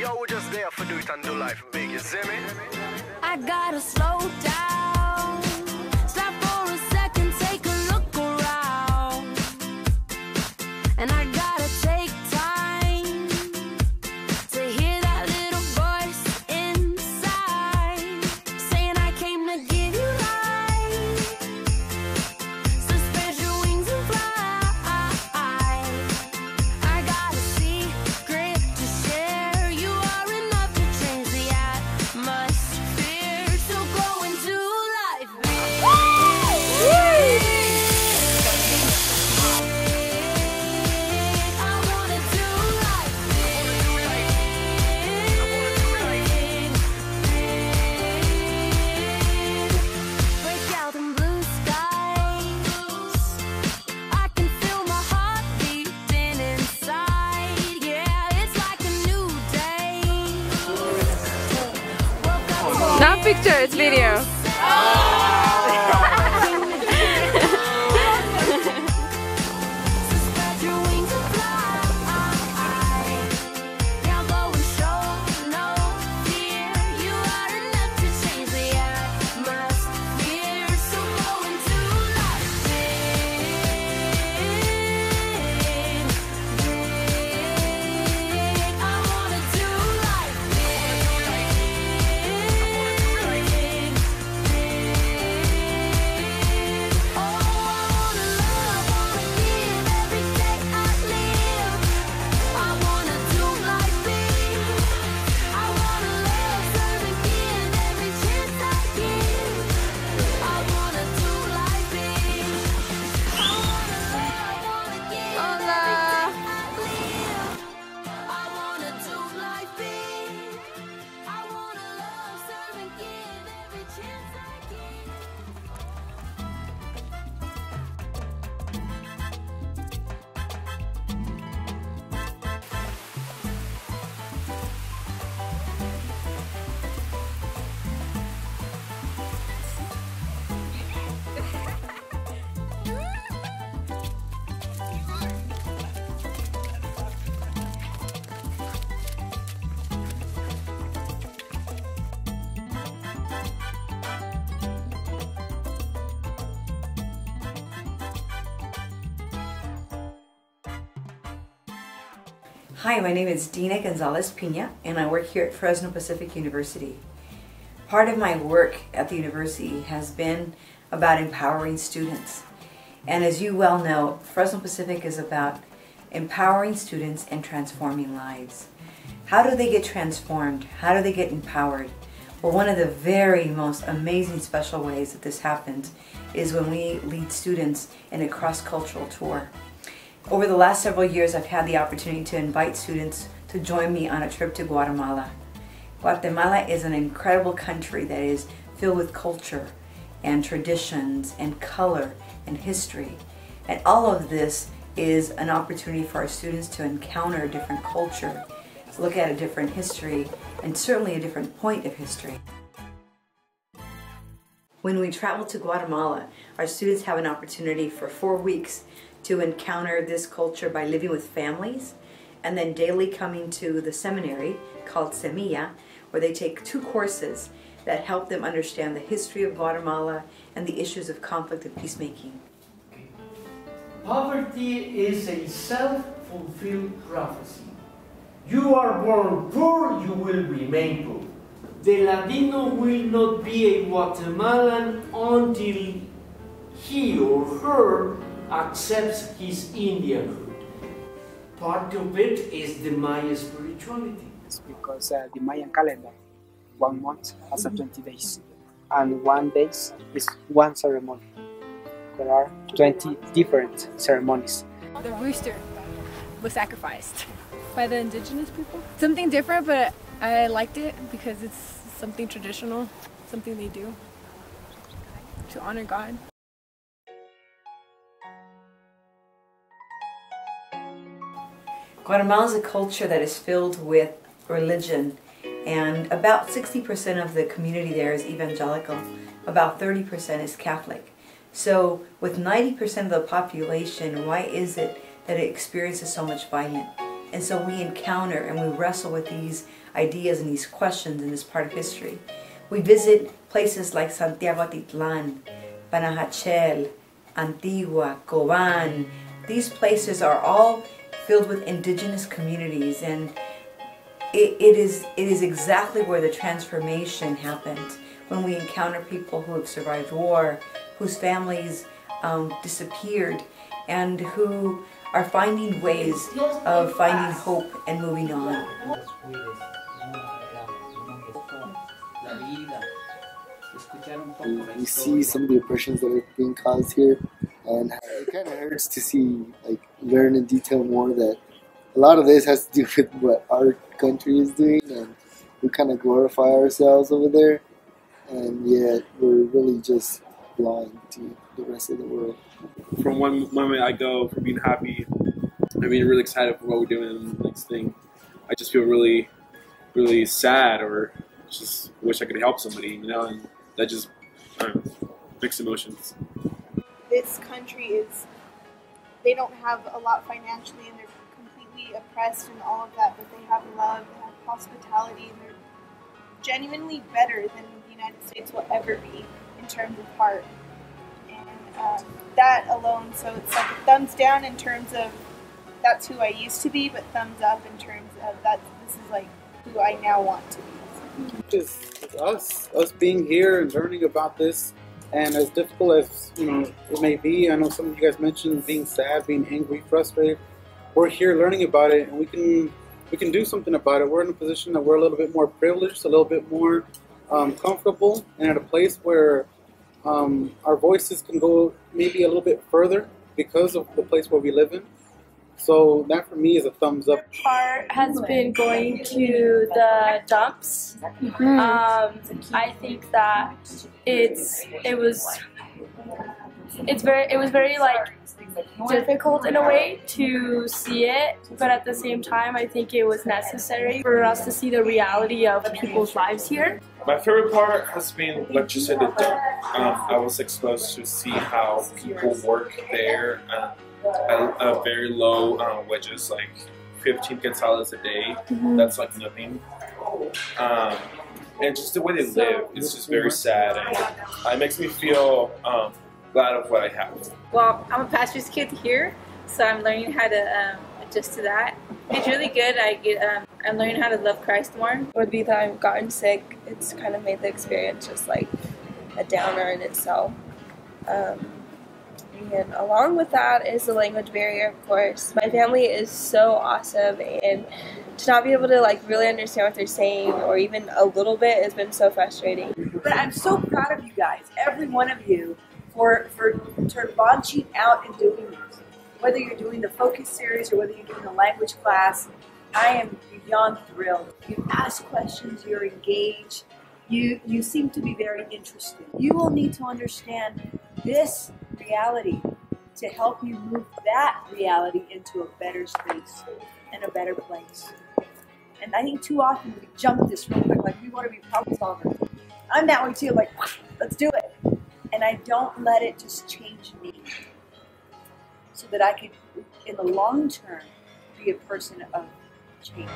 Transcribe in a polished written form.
Yo, we're just there for do it and do life big, you see me? I gotta slow down, stop for a second, take a look around, and I gotta take time to hear that little voice inside saying I came to give you life, so spread your wings and fly. I got a secret to share, you are enough to change the atmosphere, so go into life big. I wanna do life big. Break out in blue skies, I can feel my heart beating inside. Yeah, it's like a new day. Woke up to Not picture, it's video. spread your wings and fly. Now go and show no fear. You are enough to change the atmosphere. So go into life big. I wanna do life big. Oh, I wanna love, wanna give every day I live. I wanna do life big. I wanna love, serve and give every chance I give. I wanna do life big. I wanna love, wanna give Hola. every day I live. I wanna do life big. I wanna love, serve and give every chance I give. Hi, my name is Dina Gonzalez Pina, and I work here at Fresno Pacific University. Part of my work at the university has been about empowering students. And as you well know, Fresno Pacific is about empowering students and transforming lives. How do they get transformed? How do they get empowered? Well, one of the very most amazing special ways that this happens is when we lead students in a cross-cultural tour. Over the last several years, I've had the opportunity to invite students to join me on a trip to Guatemala. Guatemala is an incredible country that is filled with culture and traditions and color and history. And all of this is an opportunity for our students to encounter a different culture, look at a different history, and certainly a different point of history. When we travel to Guatemala, our students have an opportunity for 4 weeks to encounter this culture by living with families and then daily coming to the seminary called Semilla, where they take 2 courses that help them understand the history of Guatemala and the issues of conflict and peacemaking. Poverty is a self-fulfilled prophecy. You are born poor, you will remain poor. The Latino will not be a Guatemalan until he or her accepts his Indianhood. Part of it is the Maya spirituality. It's because the Mayan calendar, 1 month has 20 days, and 1 day is one ceremony. There are 20 different ceremonies. The rooster was sacrificed by the indigenous people. Something different, but I liked it because it's something traditional, something they do to honor God. Guatemala is a culture that is filled with religion, and about 60% of the community there is evangelical, about 30% is Catholic. So with 90% of the population, why is it that it experiences so much violence? And so we encounter and we wrestle with these ideas and these questions in this part of history. We visit places like Santiago Atitlan, Panajachel, Antigua, Coban. These places are all filled with indigenous communities, and it is exactly where the transformation happened, when we encounter people who have survived war, whose families disappeared, and who are finding ways of finding hope and moving on. We see some of the oppressions that are being caused here, and it kind of hurts to see, like, learn in detail more that a lot of this has to do with what our country is doing, and we kind of glorify ourselves over there, and yet we're really just blind to the rest of the world. From one moment I go from being happy, I mean really excited for what we're doing in the next thing, I just feel really, really sad, or just wish I could help somebody, you know, and that just mixed emotions. This country is, they don't have a lot financially and they're completely oppressed and all of that, but they have love, they have hospitality, and they're genuinely better than the United States will ever be in terms of heart. And that alone, so it's like a thumbs down in terms of that's who I used to be, but thumbs up in terms of this is like who I now want to be. Just us being here and learning about this, and as difficult as it may be, I know some of you guys mentioned being sad, being angry, frustrated. We're here learning about it, and we can do something about it. We're in a position that we're a little bit more privileged, a little bit more comfortable, and at a place where our voices can go maybe a little bit further because of the place where we live in. So that for me is a thumbs up. Part has been going to the dumps. I think that it was very like difficult in a way to see it, but at the same time I think it was necessary for us to see the reality of people's lives here. My favorite part has been, like you said, the dump. I was exposed to see how people work there at very low wages, like 15 quetzales a day. That's like nothing. And just the way they live, it's just very sad, and it makes me feel glad of what I have. Well, I'm a pastor's kid here, so I'm learning how to adjust to that. It's really good. I'm learning how to love Christ more. It would be that I've gotten sick. It's kind of made the experience just like a downer in itself. And along with that is the language barrier, of course. My family is so awesome, and to not be able to like really understand what they're saying or even a little bit has been so frustrating. But I'm so proud of you guys, every one of you, for launching out and doing this. Whether you're doing the focus series or whether you're doing the language class, I am beyond thrilled. You ask questions, you're engaged, you seem to be very interested. You will need to understand this reality to help you move that reality into a better space and a better place. And I think too often we jump this real quick, like we want to be problem solvers. I'm that way too, like let's do it. And I don't let it just change me, so that I could, in the long term, be a person of change.